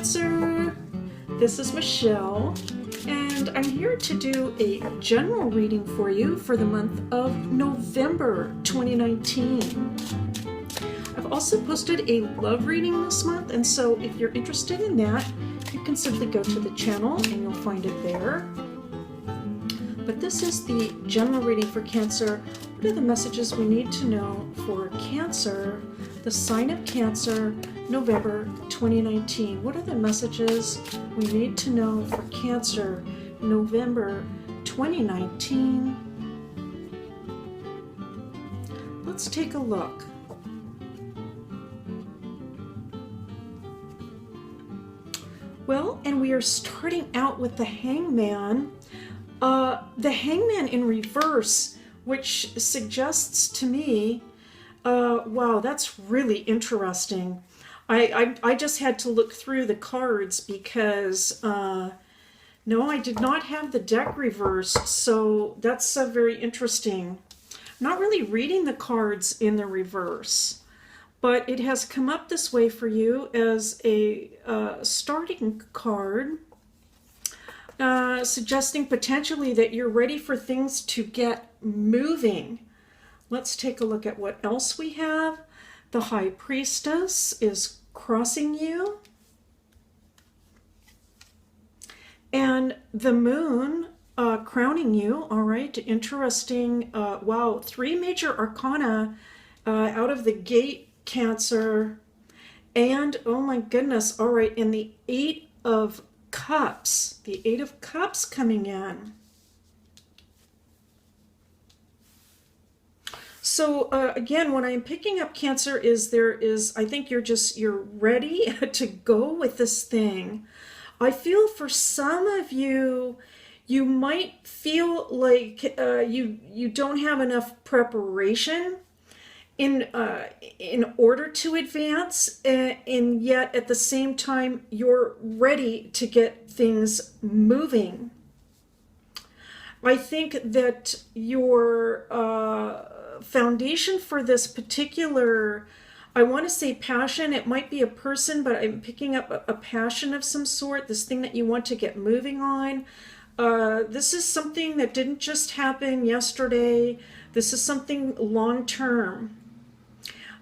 Cancer. This is Michelle, and I'm here to do a general reading for you for the month of November 2019. I've also posted a love reading this month, and so if you're interested in that, you can simply go to the channel and you'll find it there. But this is the general reading for Cancer. What are the messages we need to know for Cancer, the sign of Cancer, November 2019? What are the messages we need to know for Cancer, November 2019? Let's take a look. Well, and we are starting out with the Hangman. The Hangman in reverse, which suggests to me, wow, that's really interesting. I just had to look through the cards because, no, I did not have the deck reversed, so that's very interesting. I'm not really reading the cards in the reverse, but it has come up this way for you as a starting card. Suggesting potentially that you're ready for things to get moving. Let's take a look at what else we have. The High Priestess is crossing you. And the Moon crowning you. All right, interesting. Wow, 3 major arcana out of the gate, Cancer. And, oh my goodness, all right, and the 8 of Cups, the 8 of Cups coming in. So again, what I'm picking up, Cancer, is I think you're ready to go with this thing. I feel for some of you, you might feel like you don't have enough preparation in order to advance, and yet at the same time you're ready to get things moving. I think that your foundation for this particular, I want to say passion, it might be a person, but I'm picking up a passion of some sort, this thing that you want to get moving on. This is something that didn't just happen yesterday. This is something long term.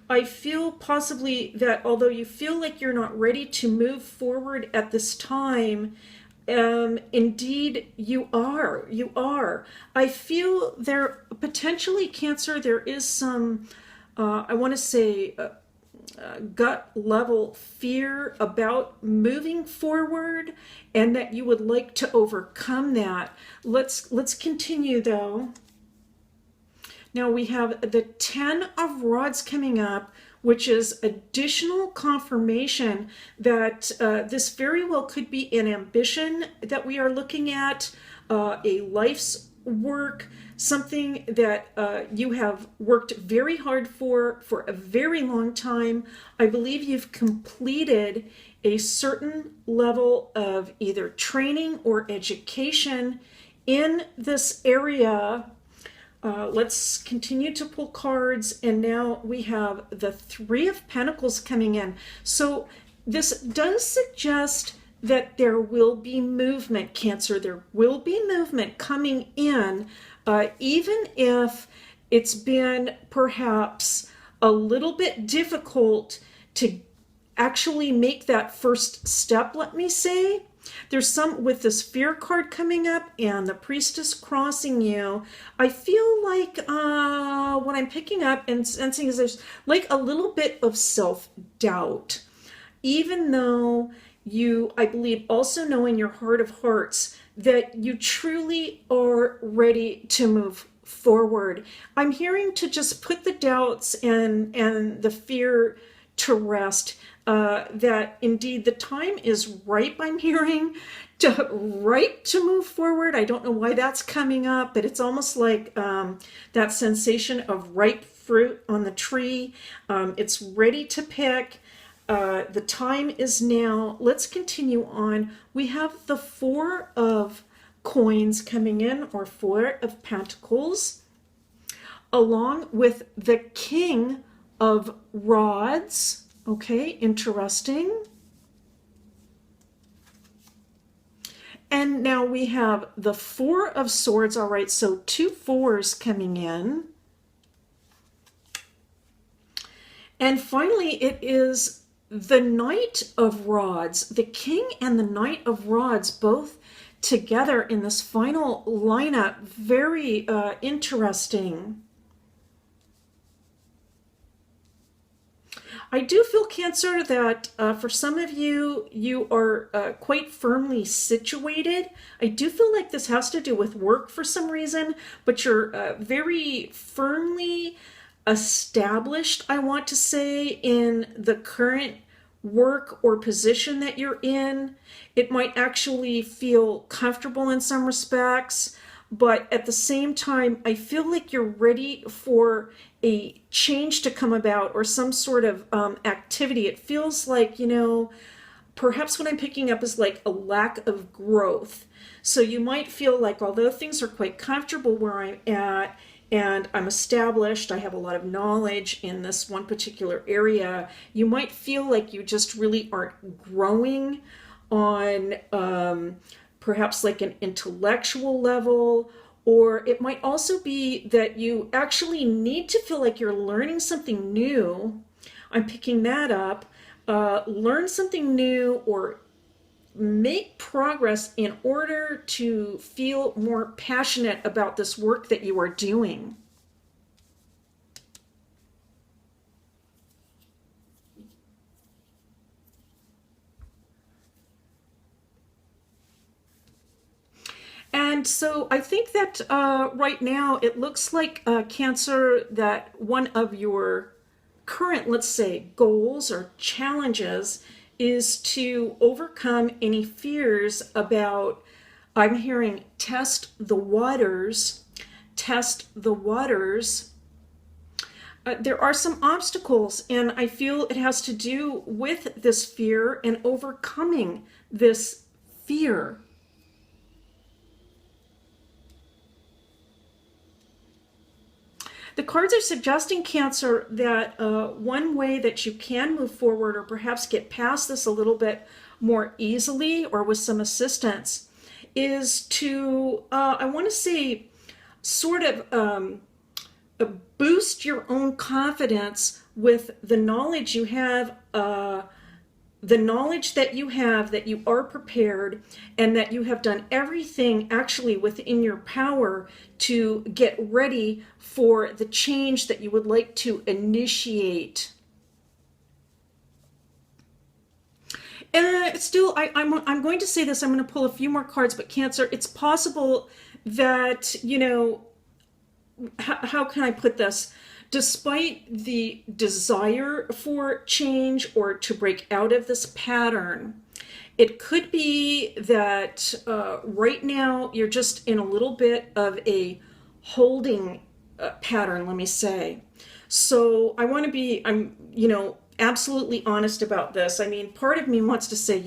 I feel possibly that although you feel like you're not ready to move forward at this time, indeed you are. You are. I feel there potentially, Cancer, there is some, I want to say, gut level fear about moving forward, and that you would like to overcome that. Let's continue though. Now we have the 10 of Rods coming up, which is additional confirmation that this very well could be an ambition that we are looking at, a life's work, something that you have worked very hard for a very long time. I believe you've completed a certain level of either training or education in this area. Let's continue to pull cards, and now we have the 3 of Pentacles coming in. So this does suggest that there will be movement, Cancer. There will be movement coming in, even if it's been perhaps a little bit difficult to actually make that first step, let me say. There's some with this Fear card coming up and the Priestess crossing you. I feel like what I'm picking up and sensing is there's like a little bit of self-doubt. Even though you, I believe, also know in your heart of hearts that you truly are ready to move forward. I'm hearing to just put the doubts and the fear to rest. That indeed the time is ripe, I'm hearing, ripe to move forward. I don't know why that's coming up, but it's almost like that sensation of ripe fruit on the tree. It's ready to pick. The time is now. Let's continue on. We have the 4 of Coins coming in, or 4 of Pentacles, along with the King of Rods. Okay, interesting. And now we have the Four of Swords. All right, so two fours coming in. And finally, it is the Knight of Rods, the King and the Knight of Rods, both together in this final lineup. Very interesting. I do feel, Cancer, that for some of you, you are quite firmly situated. I do feel like this has to do with work for some reason, but you're very firmly established, I want to say, in the current work or position that you're in. It might actually feel comfortable in some respects, but at the same time, I feel like you're ready for a change to come about or some sort of activity. It feels like, perhaps what I'm picking up is like a lack of growth. So you might feel like, although things are quite comfortable where I'm at, and I'm established, I have a lot of knowledge in this one particular area, you might feel like you just really aren't growing on perhaps like an intellectual level, or it might also be that you actually need to feel like you're learning something new. I'm picking that up. Learn something new or make progress in order to feel more passionate about this work that you are doing. And so I think that right now it looks like, Cancer, that one of your current, let's say, goals or challenges is to overcome any fears about, I'm hearing, test the waters, test the waters. There are some obstacles, and I feel it has to do with this fear and overcoming this fear. The cards are suggesting, Cancer, that one way that you can move forward or perhaps get past this a little bit more easily or with some assistance is to, I want to say, sort of boost your own confidence with the knowledge you have, that you are prepared and that you have done everything actually within your power to get ready for the change that you would like to initiate. And still, I'm going to say this, I'm going to pull a few more cards, but Cancer, it's possible that, how can I put this? Despite the desire for change or to break out of this pattern, it could be that right now you're just in a little bit of a holding pattern, let me say. So I want to be, absolutely honest about this. I mean, part of me wants to say,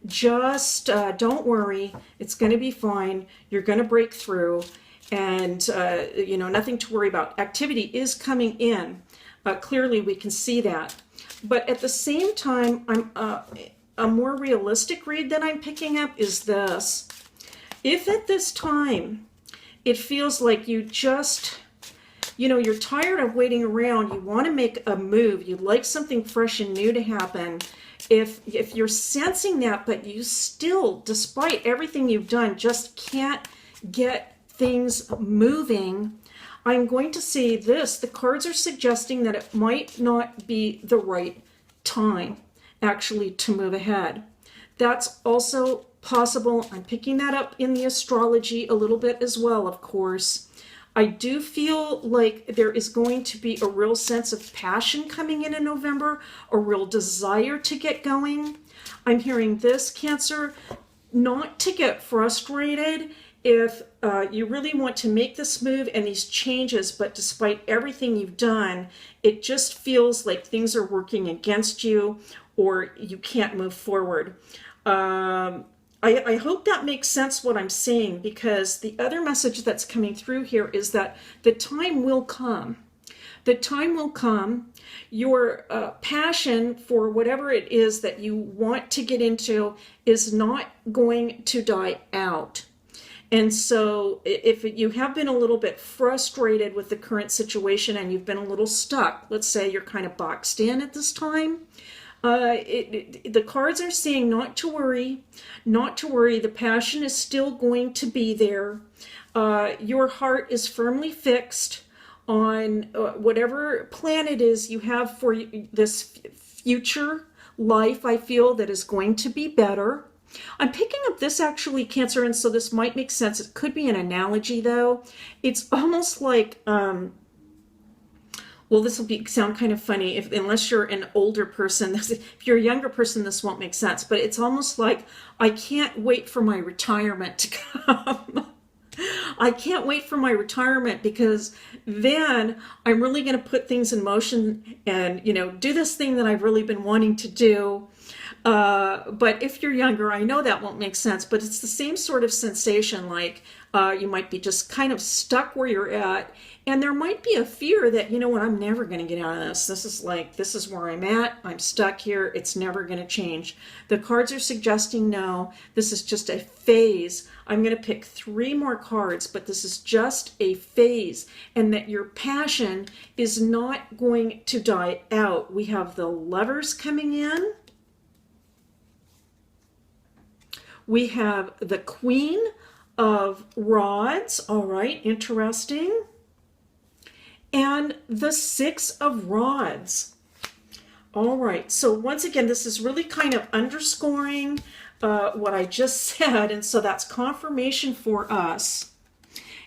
just don't worry. It's going to be fine. You're going to break through. And, nothing to worry about. Activity is coming in. Clearly, we can see that. But at the same time, a more realistic read that I'm picking up is this. If at this time it feels like you just, you're tired of waiting around, you want to make a move, you'd like something fresh and new to happen, if you're sensing that, but you still, despite everything you've done, just can't get things moving, I'm going to say this. The cards are suggesting that it might not be the right time actually to move ahead. That's also possible. I'm picking that up in the astrology a little bit as well, of course. I do feel like there is going to be a real sense of passion coming in November, a real desire to get going. I'm hearing this, Cancer, not to get frustrated if you really want to make this move and these changes, but despite everything you've done, it just feels like things are working against you or you can't move forward. I hope that makes sense what I'm saying, because the other message that's coming through here is that the time will come. The time will come. Your passion for whatever it is that you want to get into is not going to die out. And so, if you have been a little bit frustrated with the current situation and you've been a little stuck, let's say you're kind of boxed in at this time, the cards are saying not to worry, not to worry. The passion is still going to be there. Your heart is firmly fixed on whatever plan it is you have for this future life, I feel, that is going to be better. I'm picking up this actually, Cancer, and so this might make sense. It could be an analogy, though. It's almost like, well, this will sound kind of funny unless you're an older person. If you're a younger person, this won't make sense. But it's almost like I can't wait for my retirement to come. I can't wait for my retirement because then I'm really going to put things in motion and, do this thing that I've really been wanting to do. But if you're younger, I know that won't make sense, but it's the same sort of sensation, like you might be just kind of stuck where you're at, and there might be a fear that, what, I'm never going to get out of this. This is where I'm at. I'm stuck here. It's never going to change. The cards are suggesting no, this is just a phase. I'm going to pick 3 more cards, but this is just a phase, and that your passion is not going to die out. We have the Lovers coming in. We have the Queen of Rods. All right, interesting. And the 6 of Rods. All right, so once again, this is really kind of underscoring what I just said, and so that's confirmation for us.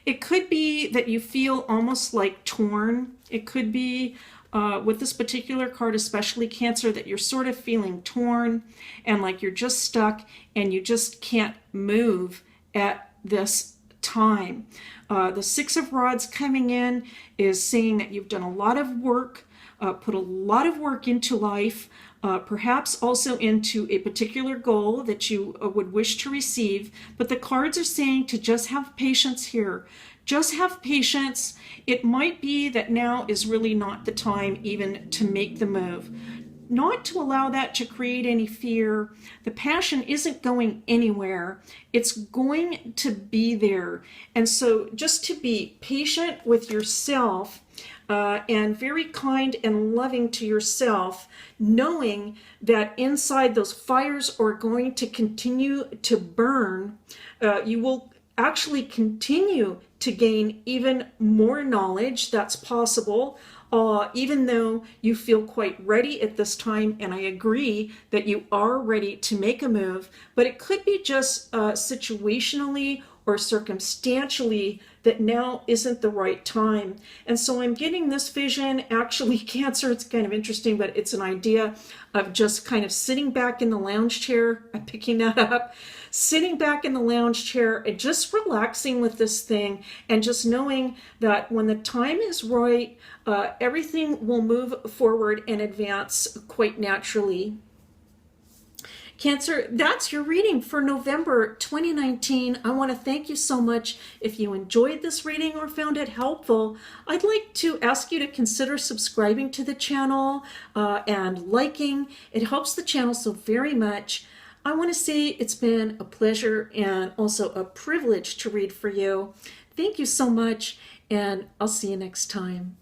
It could be that you feel almost like torn. It could be with this particular card, especially Cancer, that you're sort of feeling torn and like you're just stuck and you just can't move at this time. The 6 of Rods coming in is saying that you've done a lot of work, put a lot of work into life, perhaps also into a particular goal that you would wish to receive. But the cards are saying to just have patience here. Just have patience. It might be that now is really not the time even to make the move. Not to allow that to create any fear. The passion isn't going anywhere. It's going to be there. And so just to be patient with yourself and very kind and loving to yourself, knowing that inside those fires are going to continue to burn. You will actually continue to gain even more knowledge. That's possible, even though you feel quite ready at this time, and I agree that you are ready to make a move, but it could be just situationally or circumstantially that now isn't the right time. And so I'm getting this vision, actually, Cancer, it's kind of interesting, but it's an idea of just kind of sitting back in the lounge chair. I'm picking that up. Sitting back in the lounge chair and just relaxing with this thing and just knowing that when the time is right, everything will move forward and advance quite naturally. Cancer, that's your reading for November 2019. I want to thank you so much. If you enjoyed this reading or found it helpful, I'd like to ask you to consider subscribing to the channel and liking. It helps the channel so very much. I want to say it's been a pleasure and also a privilege to read for you. Thank you so much, and I'll see you next time.